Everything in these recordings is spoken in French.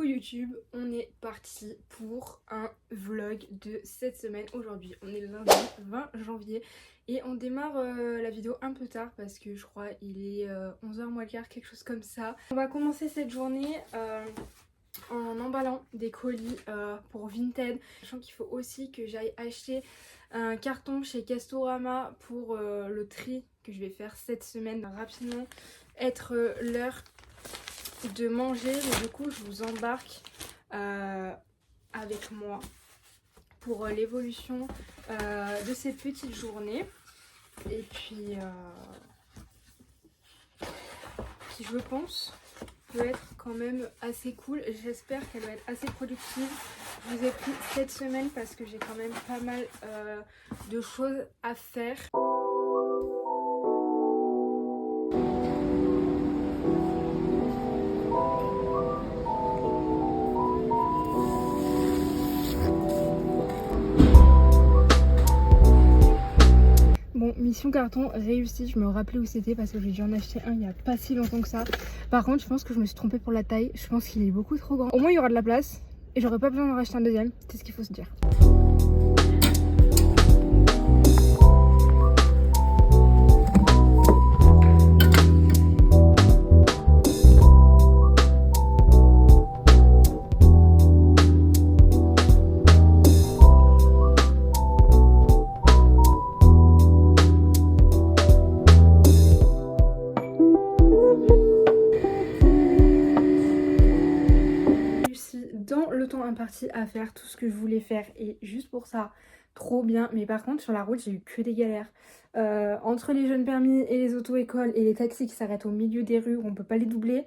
Coucou YouTube, on est parti pour un vlog de cette semaine. Aujourd'hui on est le lundi 20 janvier et on démarre la vidéo un peu tard parce que je crois il est 11h moins le quart, quelque chose comme ça. On va commencer cette journée en emballant des colis pour Vinted. Sachant qu'il faut aussi que j'aille acheter un carton chez Castorama pour le tri que je vais faire cette semaine. Rapidement être l'heure de manger, mais du coup je vous embarque avec moi pour l'évolution de cette petite journée. Et puis qui je pense peut être quand même assez cool. J'espère qu'elle va être assez productive. Je vous ai pris cette semaine parce que j'ai quand même pas mal de choses à faire. Bon, mission carton réussie, je me rappelais où c'était parce que j'ai dû en acheter un il n'y a pas si longtemps que ça. Par contre, je pense que je me suis trompée pour la taille, je pense qu'il est beaucoup trop grand. Au moins il y aura de la place et j'aurai pas besoin d'en racheter un deuxième, c'est ce qu'il faut se dire. Dans le temps imparti à faire tout ce que je voulais faire et juste pour ça trop bien. Mais par contre sur la route j'ai eu que des galères entre les jeunes permis et les auto-écoles et les taxis qui s'arrêtent au milieu des rues où on peut pas les doubler.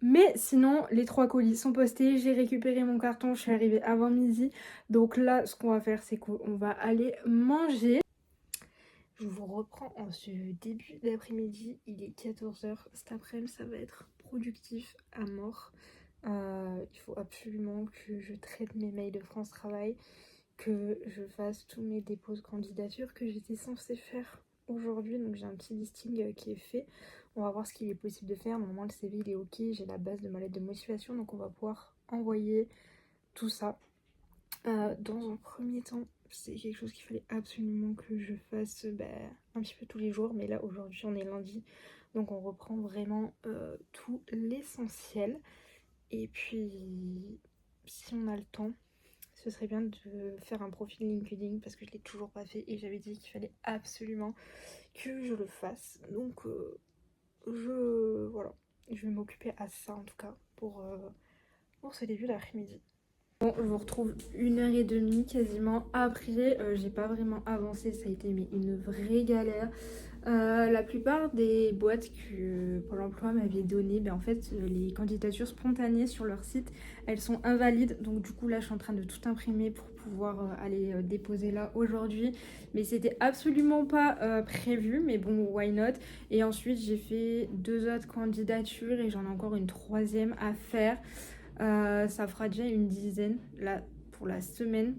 Mais sinon les 3 colis sont postés, j'ai récupéré mon carton, je suis arrivée avant midi. Donc là ce qu'on va faire c'est qu'on va aller manger. Je vous reprends en ce début d'après-midi, il est 14h. Cet après-midi ça va être productif à mort. Il faut absolument que je traite mes mails de France Travail, que je fasse tous mes dépôts de candidature que j'étais censée faire aujourd'hui. Donc j'ai un petit listing qui est fait. On va voir ce qu'il est possible de faire. Normalement le CV il est ok, j'ai la base de ma lettre de motivation, donc on va pouvoir envoyer tout ça. Dans un premier temps, c'est quelque chose qu'il fallait absolument que je fasse un petit peu tous les jours. Mais là aujourd'hui on est lundi, donc on reprend vraiment tout l'essentiel. Et puis, si on a le temps, ce serait bien de faire un profil LinkedIn parce que je ne l'ai toujours pas fait et j'avais dit qu'il fallait absolument que je le fasse. Donc, voilà, je vais m'occuper à ça en tout cas pour ce début d'après-midi. Bon, je vous retrouve 1h30 quasiment après, j'ai pas vraiment avancé, ça a été une vraie galère. La plupart des boîtes que Pôle emploi m'avait donné, en fait les candidatures spontanées sur leur site elles sont invalides, donc du coup là je suis en train de tout imprimer pour pouvoir aller déposer là aujourd'hui, mais c'était absolument pas prévu, mais bon why not. Et ensuite j'ai fait 2 autres candidatures et j'en ai encore une 3e à faire. Ça fera déjà une dizaine là pour la semaine,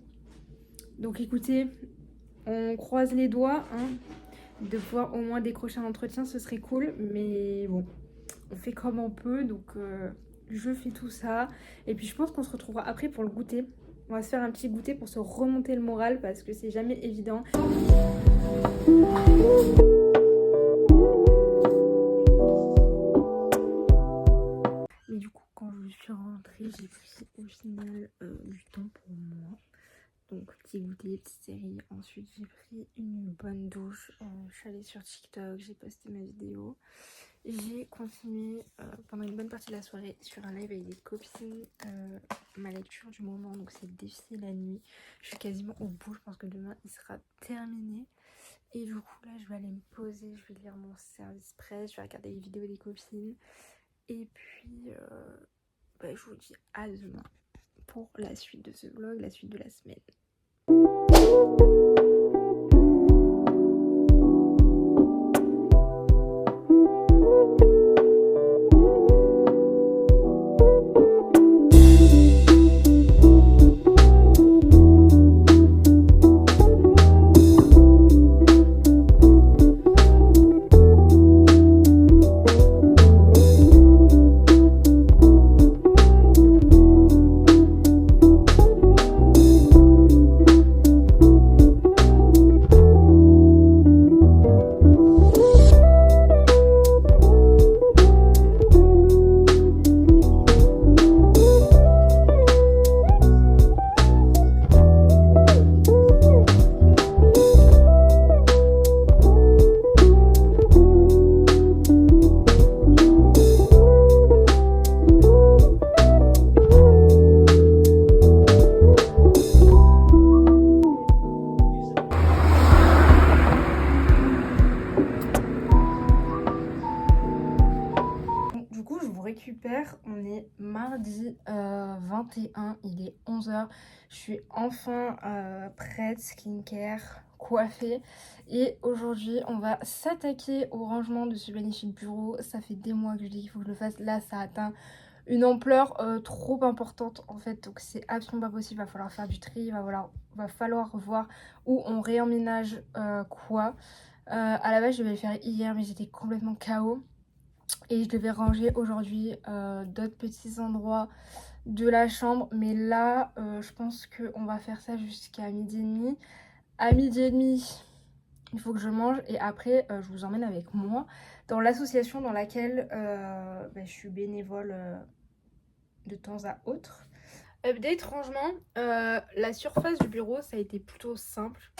donc écoutez, on croise les doigts hein. De pouvoir au moins décrocher un entretien ce serait cool, mais bon on fait comme on peut, donc je fais tout ça et puis je pense qu'on se retrouvera après pour le goûter. On va se faire un petit goûter pour se remonter le moral parce que c'est jamais évident. Mais du coup quand je suis rentrée j'ai pris au final du temps pour moi. Donc petit goûter, petite série. Ensuite j'ai pris une bonne douche, je suis allée sur TikTok, j'ai posté ma vidéo. J'ai continué pendant une bonne partie de la soirée sur un live avec des copines ma lecture du moment, donc c'est Défier la nuit. Je suis quasiment au bout, je pense que demain il sera terminé. Et du coup là je vais aller me poser, je vais lire mon service presse, je vais regarder les vidéos des copines. Et puis je vous dis à demain pour la suite de ce vlog, la suite de la semaine. est mardi 21, il est 11h. Je suis enfin prête, skincare, coiffée. Et aujourd'hui, on va s'attaquer au rangement de ce magnifique bureau. Ça fait des mois que je dis qu'il faut que je le fasse. Là, ça atteint une ampleur trop importante en fait. Donc c'est absolument pas possible. Il va falloir faire du tri, va falloir voir où on réemménage quoi. À la base, je devais le faire hier, mais j'étais complètement KO. Et je devais ranger aujourd'hui d'autres petits endroits de la chambre. Mais là, je pense qu'on va faire ça jusqu'à midi et demi. À midi et demi, il faut que je mange. Et après, je vous emmène avec moi dans l'association dans laquelle je suis bénévole de temps à autre. Update rangement. La surface du bureau, ça a été plutôt simple.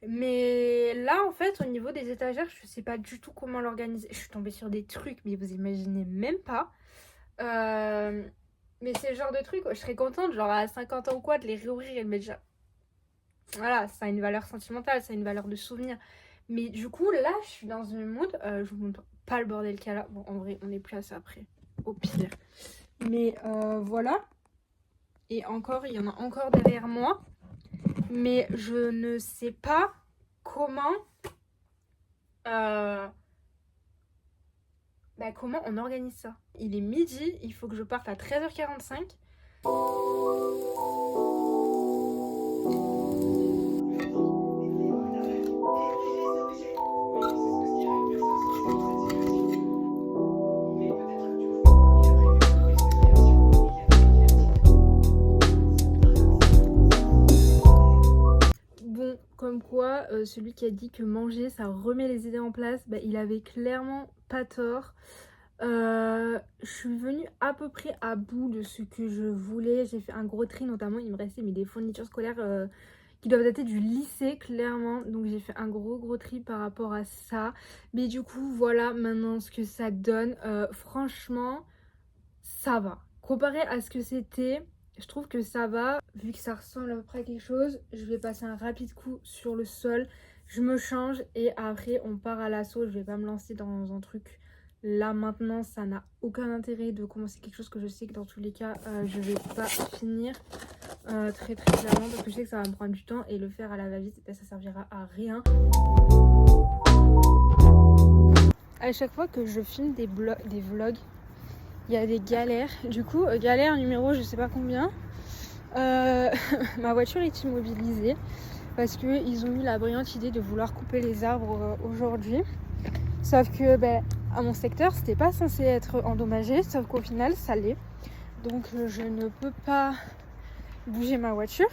Mais là, en fait, au niveau des étagères, je sais pas du tout comment l'organiser. Je suis tombée sur des trucs, mais vous imaginez même pas. Mais c'est le genre de truc, je serais contente, genre à 50 ans ou quoi, de les réouvrir et de mettre déjà... Voilà, ça a une valeur sentimentale, ça a une valeur de souvenir. Mais du coup, là, je suis dans une mood. Je vous montre pas le bordel qu'il y a là. Bon, en vrai, on est plus à ça après, au pire. Mais voilà. Et encore, il y en a encore derrière moi. Mais je ne sais pas comment comment on organise ça. Il est midi, il faut que je parte à 13h45. Comme quoi, celui qui a dit que manger ça remet les idées en place, il avait clairement pas tort. Je suis venue à peu près à bout de ce que je voulais. J'ai fait un gros tri, notamment il me restait des fournitures scolaires qui doivent dater du lycée clairement. Donc j'ai fait un gros tri par rapport à ça. Mais du coup voilà maintenant ce que ça donne. Franchement ça va. Comparé à ce que c'était, je trouve que ça va. Vu que ça ressemble à peu près à quelque chose, je vais passer un rapide coup sur le sol. Je me change et après on part à l'assaut. Je vais pas me lancer dans un truc là maintenant. Ça n'a aucun intérêt de commencer quelque chose que je sais que dans tous les cas je vais pas finir très clairement. Parce que je sais que ça va me prendre du temps et le faire à la va-vite, ça servira à rien. À chaque fois que je filme des vlogs, il y a des galères. Du coup, galère numéro je sais pas combien. Ma voiture est immobilisée parce qu'ils ont eu la brillante idée de vouloir couper les arbres aujourd'hui. Sauf que à mon secteur, c'était pas censé être endommagé, sauf qu'au final, ça l'est. Donc je ne peux pas bouger ma voiture.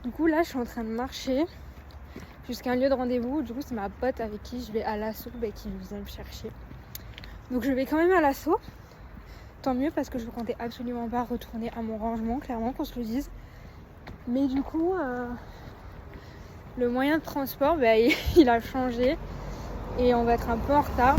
Du coup, là, je suis en train de marcher jusqu'à un lieu de rendez-vous. Du coup, c'est ma pote avec qui je vais à l'assaut qui vient me chercher. Donc je vais quand même à l'assaut. Tant mieux parce que je ne comptais absolument pas retourner à mon rangement, clairement qu'on se le dise. Mais du coup, le moyen de transport, il a changé et on va être un peu en retard.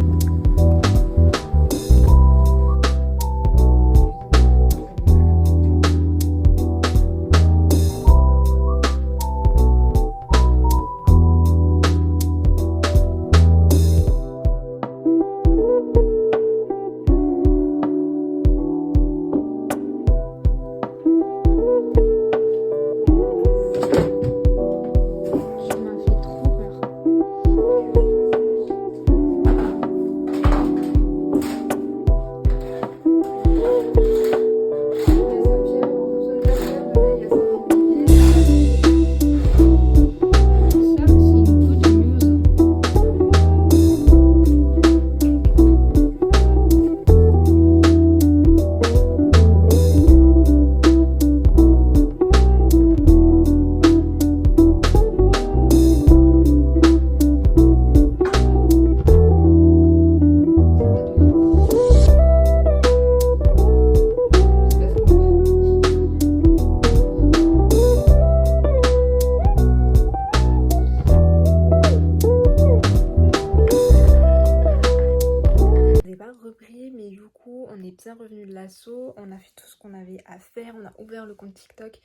On est bien revenu de l'assaut, on a fait tout ce qu'on avait à faire, on a ouvert le compte TikTok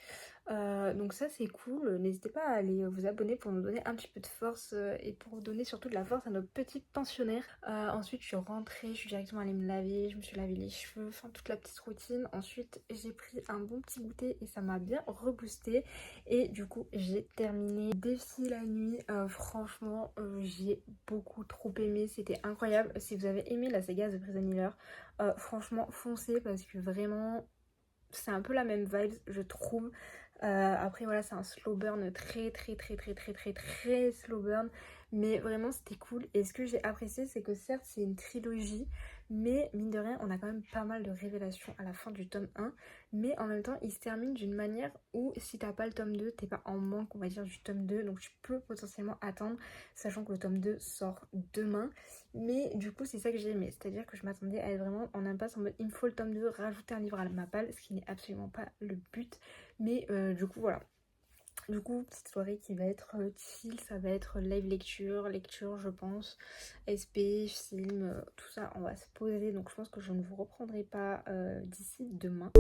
Donc ça c'est cool, n'hésitez pas à aller vous abonner pour nous donner un petit peu de force et pour donner surtout de la force à nos petits pensionnaires. Ensuite je suis rentrée, je suis directement allée me laver, je me suis lavé les cheveux, enfin toute la petite routine. Ensuite j'ai pris un bon petit goûter et ça m'a bien reboosté. Et du coup j'ai terminé Défi la nuit. Franchement j'ai beaucoup trop aimé, c'était incroyable. Si vous avez aimé la saga The Prison Healer, franchement foncez parce que vraiment c'est un peu la même vibe je trouve. Après voilà c'est un slow burn très slow burn, mais vraiment c'était cool. Et ce que j'ai apprécié c'est que certes c'est une trilogie, mais mine de rien on a quand même pas mal de révélations à la fin du tome 1, mais en même temps il se termine d'une manière où si t'as pas le tome 2 t'es pas en manque on va dire du tome 2, donc tu peux potentiellement attendre, sachant que le tome 2 sort demain. Mais du coup c'est ça que j'ai aimé, c'est à dire que je m'attendais à être vraiment en impasse en mode il me faut le tome 2, rajouter un livre à ma palle, ce qui n'est absolument pas le but. Mais du coup voilà, du coup petite soirée qui va être chill, ça va être live lecture je pense, SP, film, tout ça on va se poser, donc je pense que je ne vous reprendrai pas d'ici demain.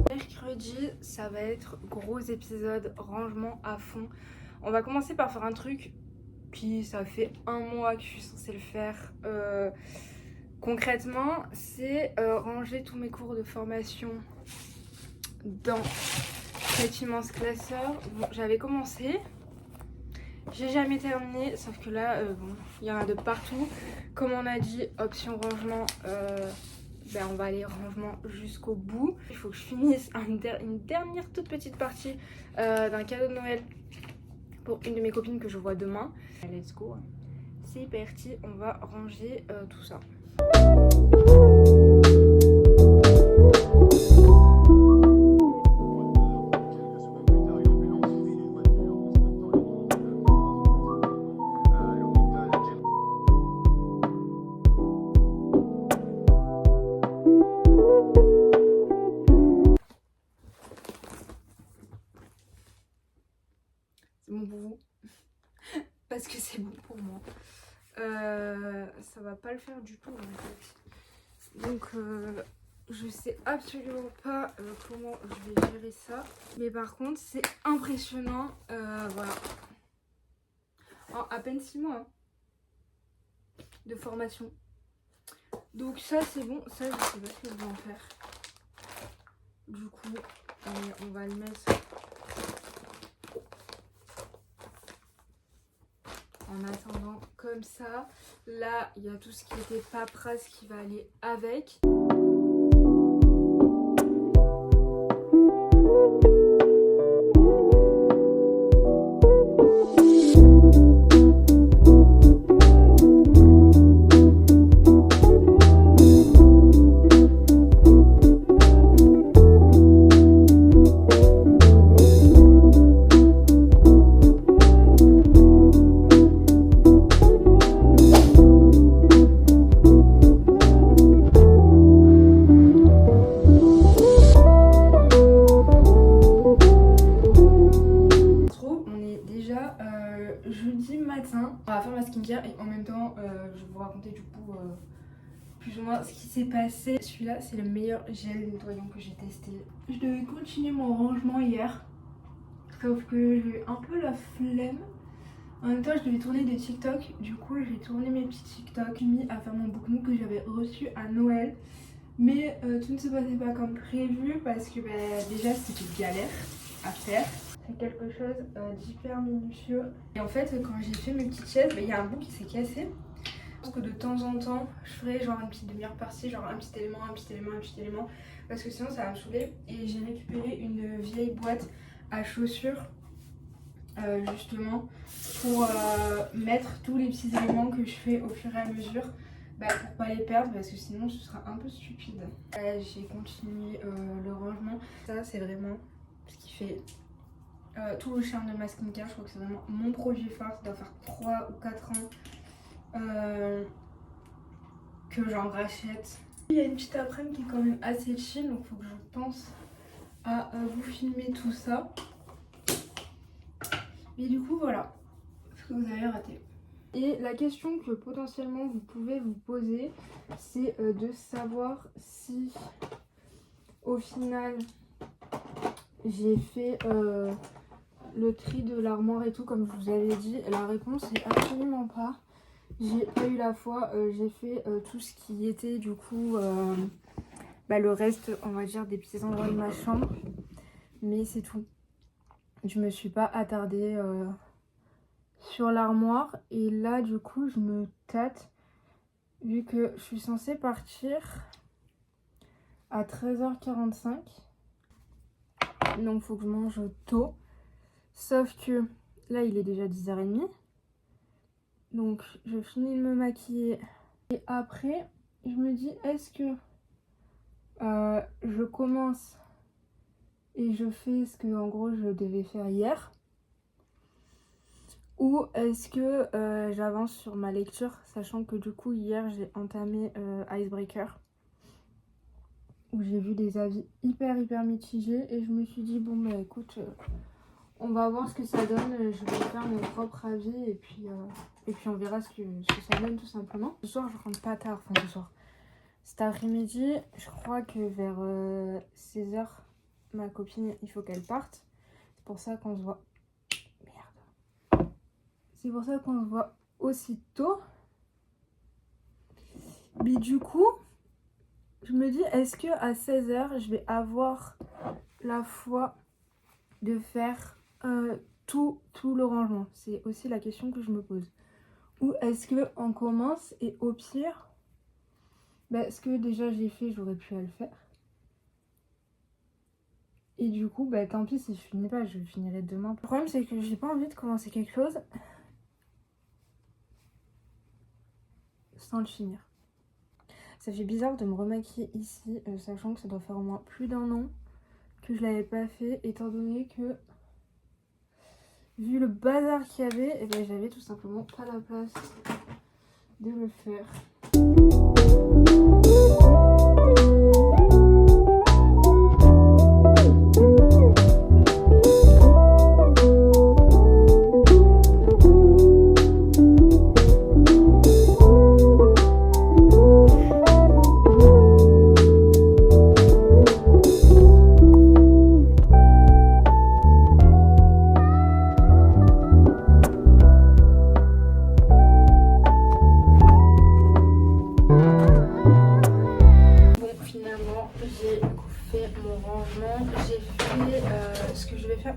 Mercredi ça va être gros épisode, rangement à fond. On va commencer par faire un truc qui ça fait un mois que je suis censée le faire. Concrètement, c'est ranger tous mes cours de formation dans cet immense classeur. Bon, j'avais commencé, j'ai jamais terminé, sauf que là, bon, il y en a de partout. Comme on a dit, option rangement, on va aller rangement jusqu'au bout. Il faut que je finisse une dernière toute petite partie d'un cadeau de Noël pour une de mes copines que je vois demain. Let's go, c'est parti, on va ranger tout ça. C'est bon pour vous parce que c'est bon pour moi. Ça va pas le faire du tout en fait. Donc je sais absolument pas comment je vais gérer ça. Mais par contre c'est impressionnant. Voilà. En à peine 6 mois hein, de formation. Donc ça c'est bon. Ça je sais pas ce que je vais en faire. Du coup on va le mettre en attendant comme ça. Là il y a tout ce qui était paperasse qui va aller avec. Jeudi matin, on va faire ma skincare et en même temps je vais vous raconter du coup plus ou moins ce qui s'est passé. Celui-là c'est le meilleur gel nettoyant que j'ai testé. Je devais continuer mon rangement hier, sauf que j'ai eu un peu la flemme. En même temps je devais tourner des TikTok, du coup j'ai tourné mes petits TikTok. J'ai mis à faire mon bookbook que j'avais reçu à Noël. Mais tout ne se passait pas comme prévu parce que déjà c'était galère à faire. C'est quelque chose d'hyper minutieux. Et en fait quand j'ai fait mes petites chaises, il y a un bout qui s'est cassé. Je pense que de temps en temps je ferai genre une petite demi-heure par-ci, genre un petit élément, un petit élément, un petit élément, parce que sinon ça va me saouler. Et j'ai récupéré une vieille boîte à chaussures justement pour mettre tous les petits éléments que je fais au fur et à mesure. Pour pas les perdre parce que sinon ce sera un peu stupide. J'ai continué le rangement. Ça c'est vraiment ce qui fait tout le charme de ma skincare. Je crois que c'est vraiment mon produit phare. Ça doit faire 3 ou 4 ans que j'en rachète. Il y a une petite après-midi qui est quand même assez chill, donc il faut que je pense à vous filmer tout ça. Mais du coup voilà ce que vous avez raté. Et la question que potentiellement vous pouvez vous poser, c'est de savoir si au final j'ai fait le tri de l'armoire et tout comme je vous avais dit. La réponse est absolument pas. J'ai pas eu la foi, j'ai fait tout ce qui était du coup le reste, on va dire, des petits endroits de ma chambre. Mais c'est tout. Je me suis pas attardée sur l'armoire. Et là, du coup, je me tâte. Vu que je suis censée partir à 13h45. Donc, il faut que je mange tôt. Sauf que là, il est déjà 10h30. Donc, je finis de me maquiller. Et après, je me dis, est-ce que je commence et je fais ce que, en gros, je devais faire hier? Ou est-ce que j'avance sur ma lecture, sachant que du coup hier j'ai entamé Icebreaker, où j'ai vu des avis hyper mitigés et je me suis dit bon bah écoute, on va voir ce que ça donne, je vais faire mon propre avis et puis on verra ce que ça donne tout simplement. Ce soir je rentre pas tard, enfin ce soir, cet après-midi, je crois que vers 16h ma copine il faut qu'elle parte, c'est pour ça qu'on se voit. C'est pour ça qu'on se voit aussitôt. Mais du coup, je me dis, est-ce que à 16h, je vais avoir la foi de faire tout le rangement? C'est aussi la question que je me pose. Ou est-ce qu'on commence et au pire, ce que déjà j'ai fait, j'aurais pu le faire. Et du coup, tant pis si je finis pas, je finirai demain. Le problème, c'est que j'ai pas envie de commencer quelque chose sans le finir. Ça fait bizarre de me remaquiller ici, sachant que ça doit faire au moins plus d'1 an que je l'avais pas fait, étant donné que, vu le bazar qu'il y avait, j'avais tout simplement pas la place de le faire.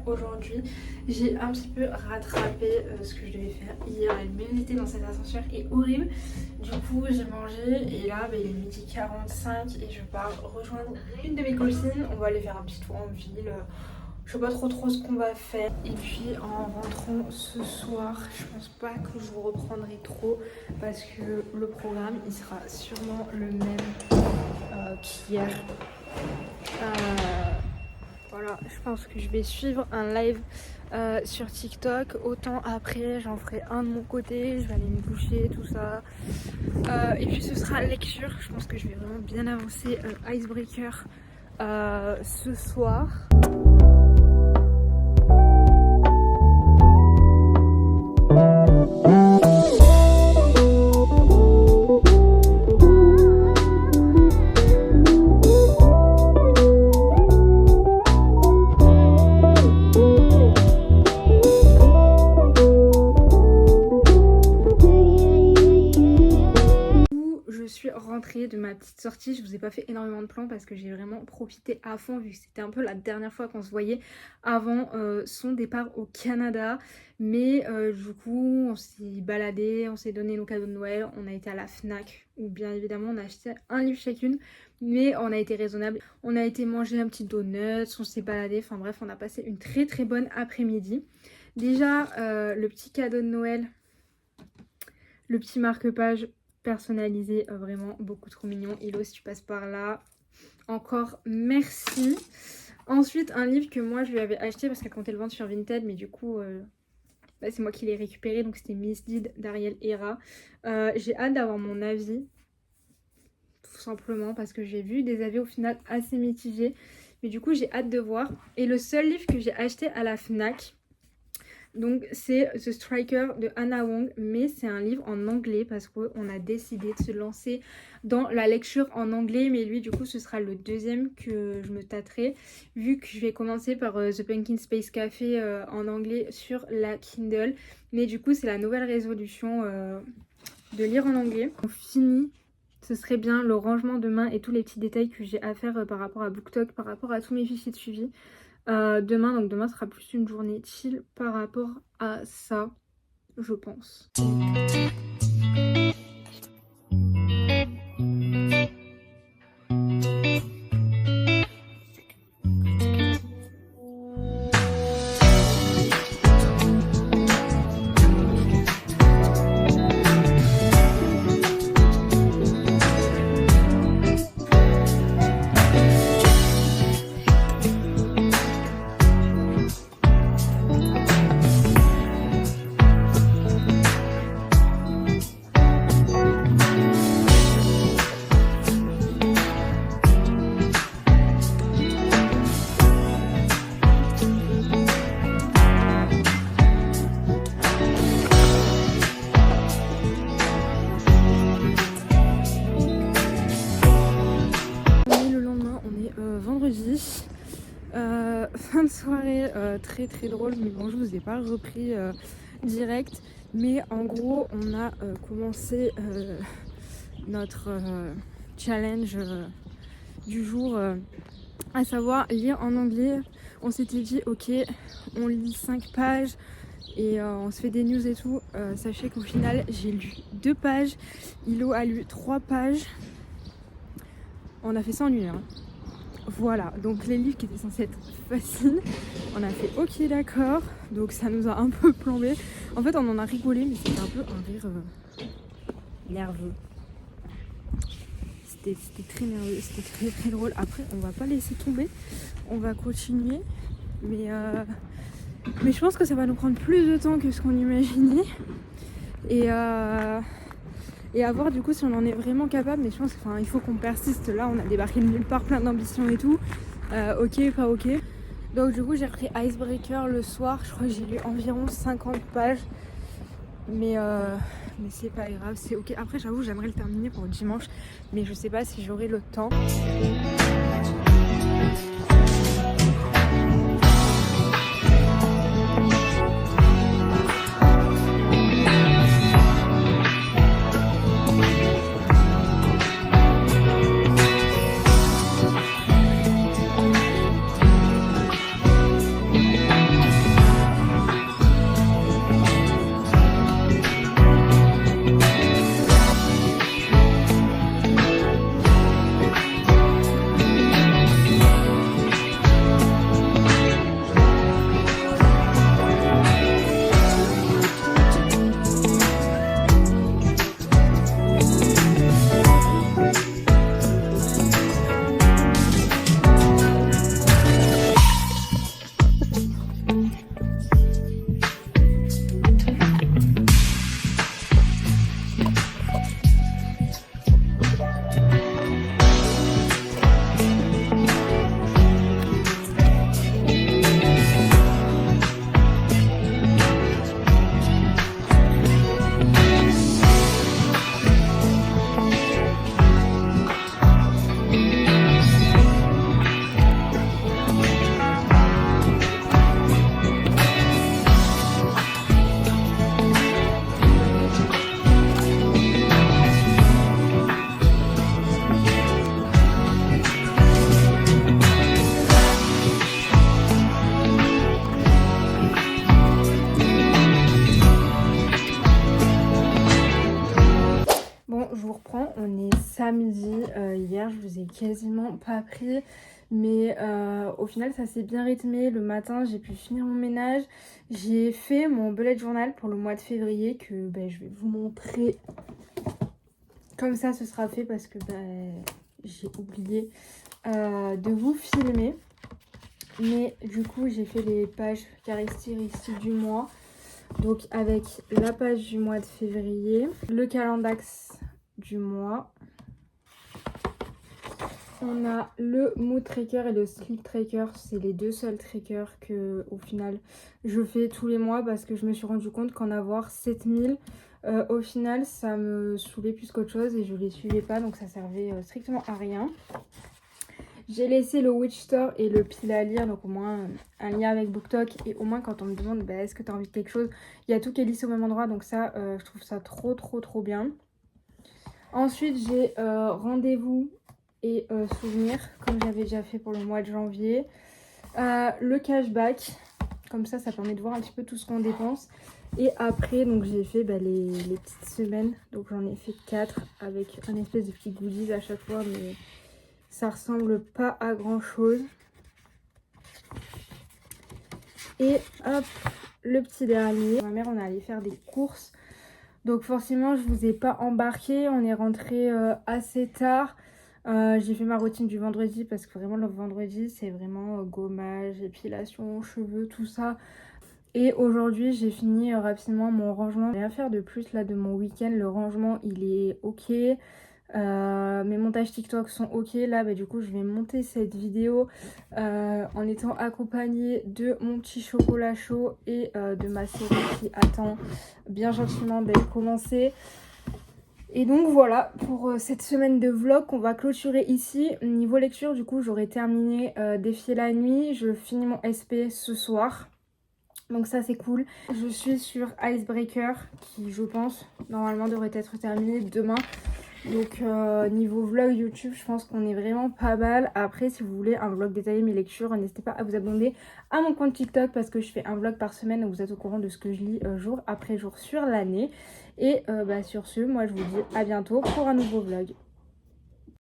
Aujourd'hui, j'ai un petit peu rattrapé ce que je devais faire hier. La luminosité dans cet ascenseur est horrible. Du coup, j'ai mangé et là, il est 12h45 et je pars rejoindre une de mes copines. On va aller faire un petit tour en ville. Je sais pas trop ce qu'on va faire. Et puis en rentrant ce soir, je pense pas que je vous reprendrai trop parce que le programme, il sera sûrement le même qu'hier. Voilà, je pense que je vais suivre un live sur TikTok. Autant après, j'en ferai un de mon côté. Je vais aller me doucher, tout ça. Et puis ce sera lecture. Je pense que je vais vraiment bien avancer Icebreaker ce soir. De ma petite sortie, je vous ai pas fait énormément de plans parce que j'ai vraiment profité à fond vu que c'était un peu la dernière fois qu'on se voyait avant son départ au Canada. Mais du coup on s'est baladé, on s'est donné nos cadeaux de Noël, on a été à la Fnac où bien évidemment on a acheté un livre chacune, mais on a été raisonnable, on a été manger un petit donut, on s'est baladé, enfin bref on a passé une très bonne après-midi. Déjà le petit cadeau de Noël, le petit marque-page personnalisé, vraiment beaucoup trop mignon. Hilo, si tu passes par là, encore merci. Ensuite un livre que moi je lui avais acheté parce qu'elle comptait le vendre sur Vinted, mais du coup c'est moi qui l'ai récupéré, donc c'était Miss Deed d'Ariel Hera. J'ai hâte d'avoir mon avis, tout simplement parce que j'ai vu des avis au final assez mitigés, mais du coup j'ai hâte de voir. Et le seul livre que j'ai acheté à la Fnac, Donc c'est The Striker de Hannah Wong, mais c'est un livre en anglais parce qu'on a décidé de se lancer dans la lecture en anglais, mais lui du coup ce sera le deuxième que je me tâterai, vu que je vais commencer par The Pumpkin Space Café en anglais sur la Kindle, mais du coup c'est la nouvelle résolution de lire en anglais. On finit, ce serait bien le rangement de main et tous les petits détails que j'ai à faire par rapport à BookTok, par rapport à tous mes fichiers de suivi. Demain, donc demain sera plus une journée chill par rapport à ça, je pense. Vendredi, fin de soirée très très drôle, mais bon je vous ai pas repris direct, mais en gros on a commencé notre challenge du jour, à savoir lire en anglais. On s'était dit ok on lit 5 pages et on se fait des news et tout. Sachez qu'au final j'ai lu 2 pages, Ilo a lu 3 pages, on a fait ça en une heure hein. Voilà, donc les livres qui étaient censés être faciles, on a fait ok d'accord, donc ça nous a un peu plombé. En fait on en a rigolé, mais c'était un peu un rire nerveux. C'était très nerveux, c'était très très drôle. Après on va pas laisser tomber, on va continuer, mais je pense que ça va nous prendre plus de temps que ce qu'on imaginait. Et à voir du coup si on en est vraiment capable, mais je pense qu'il faut qu'on persiste. Là on a débarqué de nulle part, plein d'ambition et tout, ok pas ok. Donc du coup j'ai repris Icebreaker le soir, je crois que j'ai lu environ 50 pages, mais c'est pas grave, c'est ok. Après j'avoue j'aimerais le terminer pour dimanche, mais je sais pas si j'aurai le temps. Je vous reprends, on est samedi, hier je vous ai quasiment pas pris, mais au final ça s'est bien rythmé. Le matin j'ai pu finir mon ménage, j'ai fait mon bullet journal pour le mois de février que je vais vous montrer, comme ça ce sera fait parce que j'ai oublié de vous filmer. Mais du coup j'ai fait les pages caractéristiques du mois, donc avec la page du mois de février, le calendax du mois On a le Mood Tracker et le Sleep Tracker. C'est les deux seuls trackers que au final je fais tous les mois parce que je me suis rendu compte qu'en avoir 7000 au final ça me saoulait plus qu'autre chose et je les suivais pas, donc ça servait strictement à rien. J'ai laissé le Witch Store et le pile à lire, donc au moins un lien avec BookTok. Et au moins quand on me demande bah, est-ce que tu as envie de quelque chose, il y a tout qui est lissé au même endroit, donc ça je trouve ça trop bien. Ensuite j'ai rendez-vous et souvenirs, comme j'avais déjà fait pour le mois de janvier. Le cashback, comme ça permet de voir un petit peu tout ce qu'on dépense. Et après donc j'ai fait les petites semaines, donc j'en ai fait 4 avec un espèce de petit goodies à chaque fois, mais ça ressemble pas à grand chose. Et hop, le petit dernier. Ma mère, on est allé faire des courses, donc forcément je vous ai pas embarqué, on est rentré assez tard. J'ai fait ma routine du vendredi parce que vraiment le vendredi c'est vraiment gommage, épilation, cheveux, tout ça. Et aujourd'hui j'ai fini rapidement mon rangement. Rien à faire de plus là de mon week-end, le rangement il est ok. Mes montages TikTok sont ok. Là du coup je vais monter cette vidéo en étant accompagnée de mon petit chocolat chaud et de ma série qui attend bien gentiment d'être commencée. Et donc voilà pour cette semaine de vlog qu'on va clôturer ici. Niveau lecture du coup j'aurai terminé Défier la nuit. Je finis mon SP ce soir. Donc ça c'est cool. Je suis sur Icebreaker qui je pense normalement devrait être terminé demain. Donc niveau vlog YouTube je pense qu'on est vraiment pas mal. Après si vous voulez un vlog détaillé mes lectures, n'hésitez pas à vous abonner à mon compte TikTok parce que je fais un vlog par semaine où vous êtes au courant de ce que je lis jour après jour sur l'année. Et sur ce, moi je vous dis à bientôt pour un nouveau vlog.